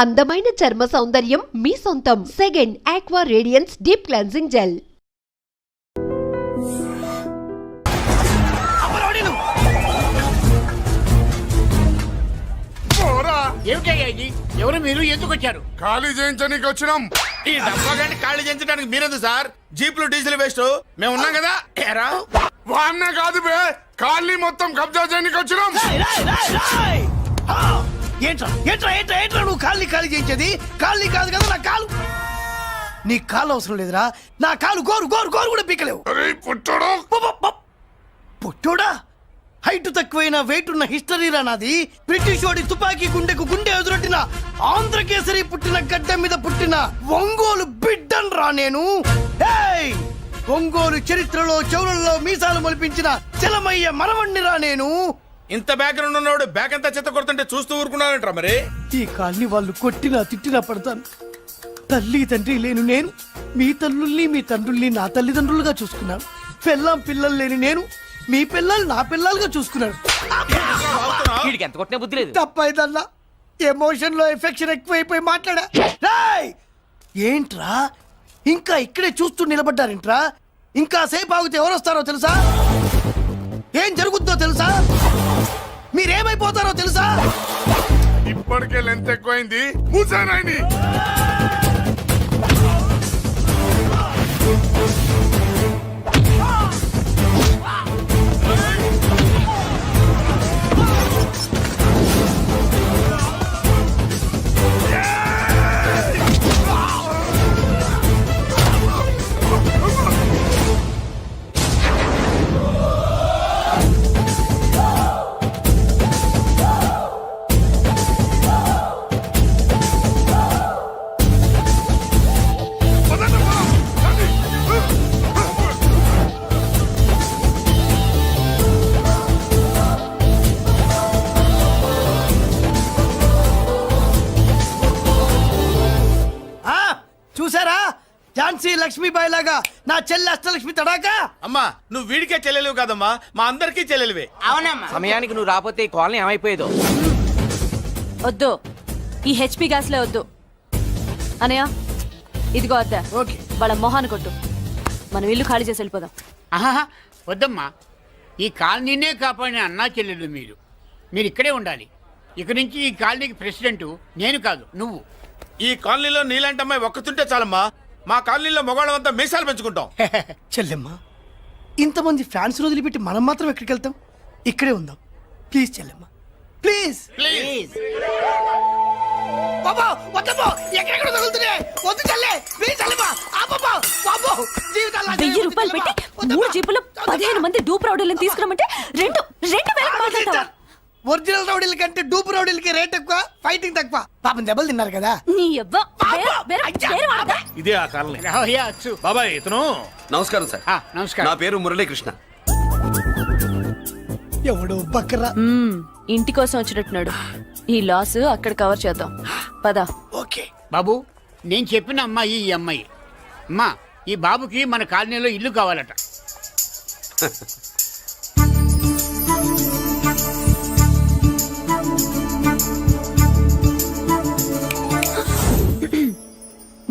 అందమైన చర్మ సౌందర్యం మీ సొంతం. Second aqua radiance deep cleansing gel. ఎవరు మీరు ఎందుకు వచ్చారు? ఖాళీ చేయించడానికి వచ్చినాం. ఈ డబ్బా గంట ఖాళీ చేయించడానికి మీరెందుకు సార్? జీపులు డీజిల్ వేస్ట్ మేము ఉన్నాం కదా. ఏరా వాన్నే కాదు బే, ఖాళీ మొత్తం కబ్జా చేయడానికి వచ్చినాం. ఏంట్రా ఏంట్రా ఏంట్రా ఏంట్రా నువ్వు ఖాళీ చేయించేది? ఖాళీ కాదు కదా నా కాలు. నీ కాలు అవసరం లేదురా, నా కాలు గోరు గోరు గోరు కూడా పీకలేవు. పుట్టడు పుట్టోడా? హైట్ తక్కువైన వెయిట్ ఉన్న హిస్టరీ రా నాది. బ్రిటిష్ వాడి తుపాకీ గుండెకు గుండె ఎదురొట్టిన ఆంధ్రకేసరి పుట్టిన గడ్డ మీద పుట్టిన ఒంగోలు బిడ్డన్ రా నేను. ఒంగోలు చరిత్రలో చౌరల్లో మీసాలు మొలిపించిన చలమయ్య మనవణ్ణి రా నేను. ఇంత బ్యాక్గ్రౌండ్ ఉన్నవాడు బ్యాక్ అంతా చెత్త కొడుతుంటే చూస్తూ ఊరుకున్నారంట. మరి ఈ కాల్ని వాళ్ళు కొట్టినా తిట్టినా పడతాను. తల్లి తండ్రి లేను నేను మీ తల్లుల్ని మీ తండ్రుల్ని నా తల్లిదండ్రులుగా చూసుకున్నాను. పెళ్ళాం పిల్లలు లేని నేను మీ పిల్లలు నా పిల్లలుగా చూసుకున్నాను. తప్పైదల్లా ఎమోషన్ లో ఎఫెక్షన్ ఎక్కువైపోయి మాట్లాడా. ఏంట్రా ఇంకా ఇక్కడే చూస్తూ నిలబడ్డారేంట్రా? ఇంకా సేపు ఆగితే ఎవరు వస్తారో తెలుసా? ఏం జరుగుద్దో తెలుసా? మీరేమైపోతారో తెలుసా? ఇప్పటికే లెంత్ ఎక్కువైంది. మూసానాయని చూసారా? ఝాన్సీ లక్ష్మీబాయి లాగా నా చెల్లి అష్టలక్ష్మి తడాకా. అమ్మా నువ్వు వీడికే చెల్లెలివి కాదమ్మా, మా అందరికీ చెల్లెలివే. అవునమ్మా. సమయానికి నువ్వు రాకపోతే ఈ కాలనీ ఏమైపోయేదో. వద్దు, ఈ హెచ్పి గ్యాస్లే వద్దు. అనయ్య ఇదిగో అద్దా. ఓకే, వాళ్ళ మొహాన్ని కొట్టు. మనం ఇల్లు ఖాళీ చేసి వెళ్ళిపోదాం. ఆహా వద్దమ్మా, ఈ కాలనీనే కాపాడిన అన్నా చెల్లెలు మీరు ఇక్కడే ఉండాలి. ఇక నుంచి ఈ కాలనీకి ప్రెసిడెంట్ నేను కాదు నువ్వు. ఈ కాలనీలో నీలాంటి అమ్మాయి ఒక్కతుంటే చాలమ్మా. మా కాలనీలో మగవాళ్ళంతా మీసాలు పెంచుకుంటాం. చెల్లెమ్మ, ఇంతమంది ఫ్యాన్స్ వదిలిపెట్టి మనం మాత్రం ఎక్కడికి వెళ్తాం? ఇక్కడే ఉందాం ప్లీజ్ చెల్లెమ్మ, ప్లీజ్. బాబా వద్దమ్మా, ఎక్కడెక్కడ తగులుతున్నాయి. వద్దు చెల్లె, ప్లీజ్ చెల్లెమ్మ. బాబా 1000 రూపాయలు పెట్టి 3 జీపులు 15 మంది డూప్ రౌడీలను తీసుకురమ్మంటే 2000 మాట్లాడతావా? ఒరిజినల్ రౌడీల కంటే డూప్ రౌడీలకి రేట్ ఎక్కువ, ఫైటింగ్ తక్కువ. పాపం దెబ్బలు తిన్నారు కదా. నీ యవ్వ ఇదే ఆ కాలనీ. రావయ్యా అచ్చు. బాబాయ్ ఇతను. నమస్కారం సార్. నమస్కారం. నా పేరు మురళీకృష్ణ. ఎవడు బక్కరా. ఇంటి కోసం వచ్చినట్టున్నాడు. ఈ లాస్ అక్కడ కవర్ చేద్దాం పద. ఓకే బాబు, నేను చెప్పిన అమ్మాయి ఈ అమ్మాయి. అమ్మా, ఈ బాబుకి మన కాలనీలో ఇల్లు కావాలట.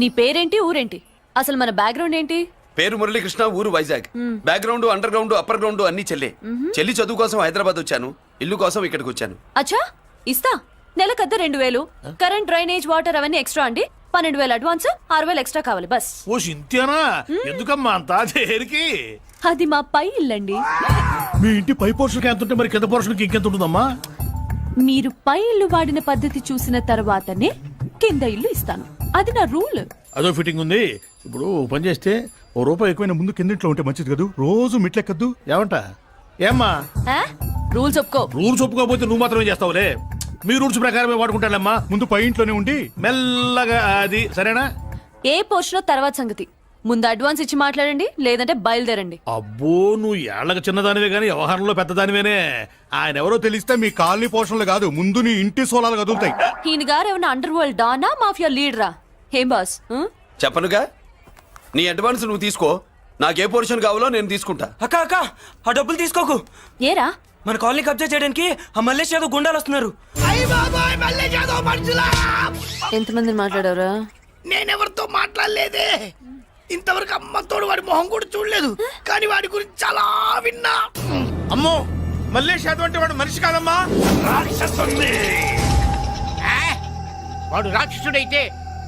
నీ పేరేంటి, ఊరేంటి, అసలు మన బ్యాక్గ్రౌండ్ ఏంటి? పేరు మురళీకృష్ణ, ఊరు Vizag. Background under ground upper ground అన్ని చెల్లి. చెల్లి చదువు కోసం హైదరాబాద్ వచ్చాను, ఇల్లు కోసం ఇక్కడికి వచ్చాను. అచ్చా, ఇస్తా. నెలకద్ద 2000, కరెంట్ డ్రైనేజ్ వాటర్ అవన్నీ ఎక్స్ట్రా అండి. 12,000 అడ్వాన్స్, 6,000 ఎక్స్ట్రా కావాలి బస్. ఓ సింతేనా? ఎందుకమ్మా అంతా చేరికి? అది మా పై ఇల్లండి. మీ ఇంటి పై పోర్షన్కి ఎంత ఉంటే మరి కింద పోర్షన్కి ఇంకెంత ఉంటుందమ్మా? మీరు పై ఇల్లు వాడిన పద్ధతి చూసిన తర్వాతనే కింద ఇల్లు ఇస్తాను. అది నా రూల్. అదో ఫిట్టింగ్ ఉంది. ఇప్పుడు పని చేస్తే ₹1 ఎక్కువైనా ముందు కిందింట్లో ఉంటే మంచిది కదా, రోజు మిట్లెక్కద్దు. ఏమంటా? ఏమ్మా రూల్స్ ఒప్పుకో. రూల్స్ ఒప్పుకోకపోతే నువ్వు మాత్రమే చేస్తావులే. మీ రూల్స్ ప్రకారమే వాడుకుంటానమ్మా. ముందు పై ఇంట్లోనే ఉండి మెల్లగా అది, సరేనా? ఏ పోర్షన్ తర్వాత సంగతి. ముందు అడ్వాన్స్ ఇచ్చి మాట్లాడండి, లేదంటే బయలుదేరండి. అబ్బో, నువ్వు ఏళ్ళకి చిన్నదానివే గానీ వ్యవహారంలో పెద్దదానివేనే. ఆయన ఎవరో తెలిస్తే మీ కాలనీ పోషణలు కాదు, ముందు నీ ఇంటి సోలాలు కదులుతాయి. ఈయన గారు ఏమన్నా అండర్ వరల్డ్ డానా, మాఫియా లీడరా? ఏం బాస్? చెప్పనుగా, నీ అడ్వాన్స్ నువ్వు తీసుకో. నాకే పోర్షన్ కావాలో నేను తీసుకుంటా. అక్క అక్క, ఆ డబ్బులు తీసుకోకు. ఏరా, మన కాలనీ కబ్జా చేయడానికి ఆ మల్లేష్ యాదవ్ గుండాలు వస్తున్నారు. అయ్య బాబాయ్ మళ్ళీ ఏదో మనుషులా. ఎంతమంది మాట్లాడారా? నేనెవరితో మాట్లాడలేదే. ఇంతవరకు అమ్మతోడు వాడి మొహం కూడా చూడలేదు, కానీ వాడి గురించి చాలా విన్నా. అమ్మో మల్లేష్ యాదవ్ అంటే వాడు మనిషి కాదమ్మా, రాక్షసుని. వాడు రాక్షసుడైతే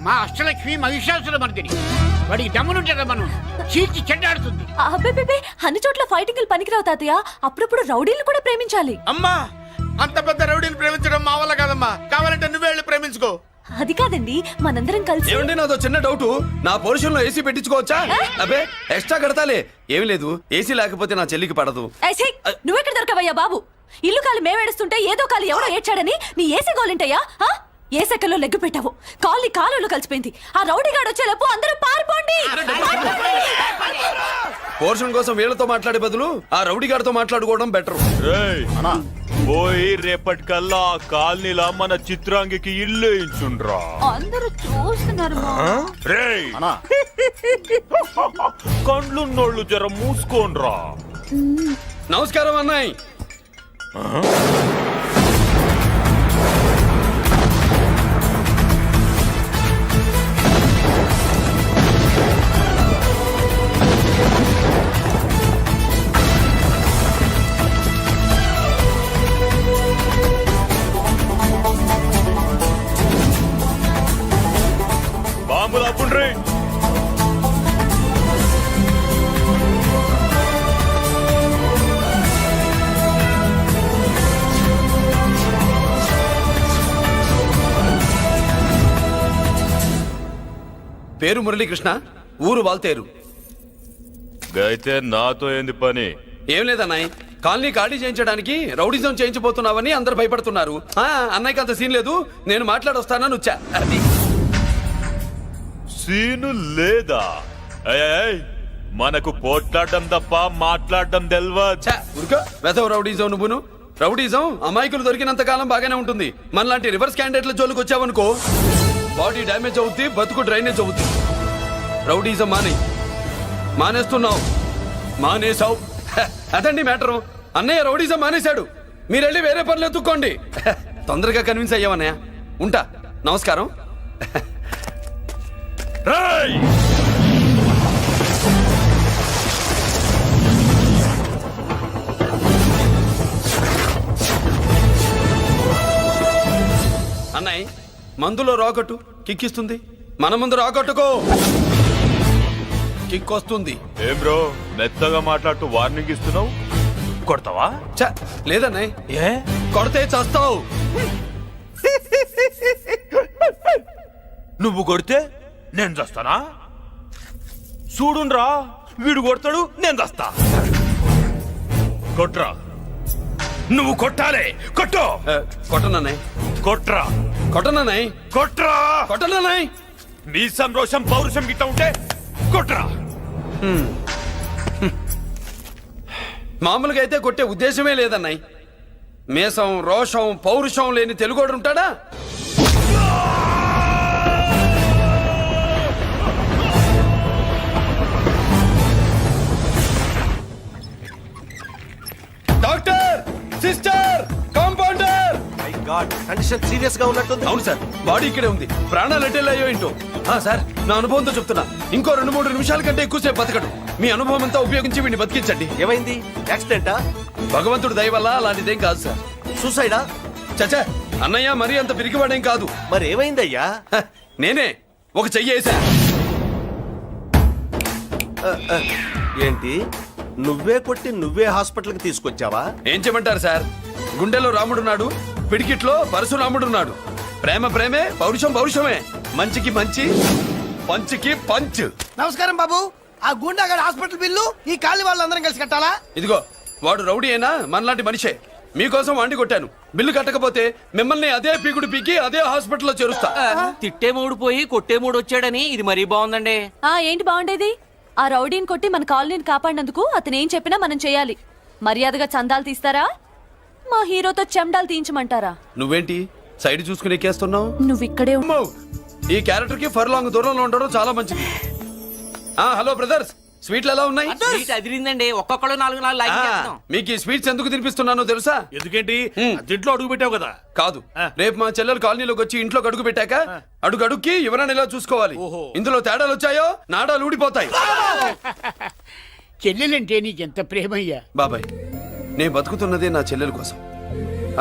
మా అష్టలక్ష్మి మహిషాసుల మర్దిని. వాడికి దమ్మునుంటారా మనం చీల్చి చెడ్డాడుతుంది. అబ్బే, అన్ని చోట్ల ఫైటింగ్ పనికిరావు తాతయ్య. అప్పుడప్పుడు రౌడీలు కూడా ప్రేమించాలి. అమ్మా అంత పెద్ద రౌడీని ప్రేమించడం మా వల్ల కాదమ్మా, కావాలంటే నువ్వే వెళ్ళి ప్రేమించుకో. అది కాదండి, మనందరం కలిసి. ఏమండి నాదో చిన్న డౌట్, నా పోర్షన్ లో ఏసీ పెట్టించుకోవచ్చా? అబ్బే ఎక్స్ట్రా కడతాలే. ఏమి లేదు, ఏసీ లేకపోతే నా చెల్లికి పడదు. నువ్వెక్కడ దొరకవయ్యా బాబు? ఇల్లు కాలు మేమేడుస్తుంటే ఏదో కాలు ఎవరో ఏడ్చాడని నీ ఏసీ గోలింటయ్యా? ఏ సెకల్లో లెగ్గు పెట్టావు, కాలి కాలులో కలిసిపోయింది. ఆ రౌడీ గాడు వచ్చేలోపు అందరూ పారిపోండి. పోర్షన్ కోసం వీళ్ళతో మాట్లాడే బదులు ఆ రౌడీ గారితో మాట్లాడుకోవడం బెటర్. పోయి రేపటికల్లా ఆ కాలనీలా మన చిత్రాంగికి ఇల్లు ఇచ్చుండ్రా. అందరూ చూస్తున్నారు. రేయ్ కండ్లున్నోళ్ళు జర మూసుకోండ్రా. నమస్కారం అన్నాయ్. బాంబులు అప్పుండ్రీ. పేరు మురళీకృష్ణ, ఊరు వాల్తేరు. అయితే నాతో ఏంది పని? ఏం లేదన్నాయ్, కాలనీ ఖాళీ చేయించడానికి రౌడిజం చేయించబోతున్నావని అందరు భయపడుతున్నారు. అన్నయ్యకి అంత సీన్ లేదు, నేను మాట్లాడొస్తానని వచ్చా. అది సీను లేదా? మనకు పోట్లాడడం తప్ప మాట్లాడడం తెల్వా. ఉరుకో వెధవ రౌడీజం. నువ్వును రౌడీజం అమాయకులు దొరికినంత కాలం బాగానే ఉంటుంది. మనలాంటి రివర్స్ క్యాండిడేట్ల జోలికి వచ్చావనుకో బాడీ డ్యామేజ్ అవుద్ది, బతుకు డ్రైనేజ్ అవుద్ది. రౌడీజం మానేస్తున్నావు, మానేసావు. అదండి మ్యాటరు. అన్నయ్య రౌడీజం మానేశాడు, మీరెళ్ళి వేరే పనులు ఎత్తుక్కోండి. తొందరగా కన్విన్స్ అయ్యావన్నయ్య. ఉంటా, నమస్కారం. అన్నయ్య మందులో రాకట్టు కిక్కిస్తుంది, మన ముందు రాకట్టుకో కిక్ వస్తుంది. ఏం బ్రో మెత్తగా మాట్లాడుతూ వార్నింగ్ ఇస్తున్నావు? కొడతావా? లేదన్నయ్య. ఏ కొడితే చస్తావు. నువ్వు కొడితే నేను చస్తానా? చూడుండ్రా, వీడు కొడతాడు, నేను చస్తా. కొట్రా, నువ్వు కొట్టాలి. కొట్టు. కొట్టనన్నయ్య. కొట్రా. కొట్టనన్నయ్య. కొట్రా. కొట్టనన్నయ్య. మీ సంరోషం పౌరుషం గిట్ట ఉంటే కొట్రా. మామూలుగా అయితే కొట్టే ఉద్దేశమే లేదన్నయ్య. మేషం రోషం పౌరుషం లేని తెలుగోడు ఉంటాడా? Doctor, sister, compounder. My God, condition serious గా ఉన్నట్టుంది. అవును సార్, బాడీ ఇక్కడే ఉంది. ప్రాణాలు ఎట్టెళ్ళాయో ఏంటో. సార్, నా అనుభవంతో చెప్తున్నా, ఇంకో 2-3 నిమిషాల కంటే ఎక్కువసేపు బతకడు. మీ అనుభవం అంతా ఉపయోగించి వీడిని బతికించండి. ఏమైంది? యాక్సిడెంటా? భగవంతుడు దయ వల్ల అలాంటిదేం కాదు సార్. సూసైడా? చచ్చా, అన్నయ్య మరీ అంత పిరికివాడేం కాదు. మరి ఏమైందయ్యా? నేనే ఒక చెయ్యి వేసా. ఏంటి, నువ్వే కొట్టి నువ్వే హాస్పిటల్కి తీసుకొచ్చావా? ఏం చేయమంటారు సార్, గుండెలో రాముడున్నాడు, పిడికిట్లో పరశురాముడున్నాడు. ప్రేమ ప్రేమే, పౌరుషం పౌరుషమే. మంచికి మంచి, పంచికి పంచ్. నమస్కారం బాబు. ఆ గుండాగడ్ హాస్పిటల్ బిల్లు ఈ కాలి వాళ్ళందరం కలిసి కట్టాలా? ఇదిగో, వాడు రౌడీ అయినా మనలాంటి మనిషే. మీకోసం వండి కొట్టాను. బిల్లు కట్టకపోతే మిమ్మల్ని అదే పీకుడు పీకి అదే హాస్పిటల్లో చేరుస్తా. తిట్టే మూడు పోయి కొట్టే మూడు వచ్చాడని ఇది మరీ బాగుందండి. ఏంటి బాగుండేది? ఆ రౌడీని కొట్టి మన కాలనీని కాపాడినందుకు అతను ఏం చెప్పినా మనం చేయాలి. మర్యాదగా చందాలు తీస్తారా, మా హీరోతో చెండాలు తీయించమంటారా? నువ్వేంటి సైడ్ చూసుకుని ఎక్కేస్తున్నావు? నువ్వు ఇక్కడే ఈ క్యారెక్టర్ కి ఫర్ లాంగ్ దూరంలో ఉండడం చాలా మంచిది. హలో బ్రదర్స్, స్వీట్లు ఎలా ఉన్నాయి స్వీట్ అదిరిందండి ఒక్కొక్కడు 4 లైక్ ఆ, చేస్తాం. మీకు ఈ స్వీట్స్ ఎందుకు తినిపిస్తున్నానో తెలుసా ఎందుకేంటి హ్మ్. దీంట్లో అడుగు పెట్టావు కదా కాదు ఆ. రేపు మా చెల్లెలు కాలనీలోకి వచ్చి ఇంట్లో అడుగు పెట్టాక అడుగుకి ఎవరైనా ఇలా చూసుకోవాలి ఓహో. ఇందులో తేడాలు వచ్చాయో నాడాలు ఊడిపోతాయి చెల్లెలంటే నీకెంత ప్రేమయ్యా. బాబాయ్ నేను బతుకుతున్నదే నా చెల్లెల కోసం.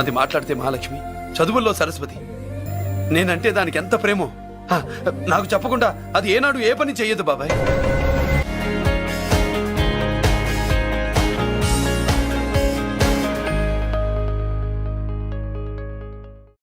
అది మాట్లాడితే మహాలక్ష్మి, చదువుల్లో సరస్వతి. నేనంటే దానికి ఎంత ప్రేమో నాకు చెప్పకుండా అది ఏనాడు ఏ పని చెయ్యదు బాబాయ్.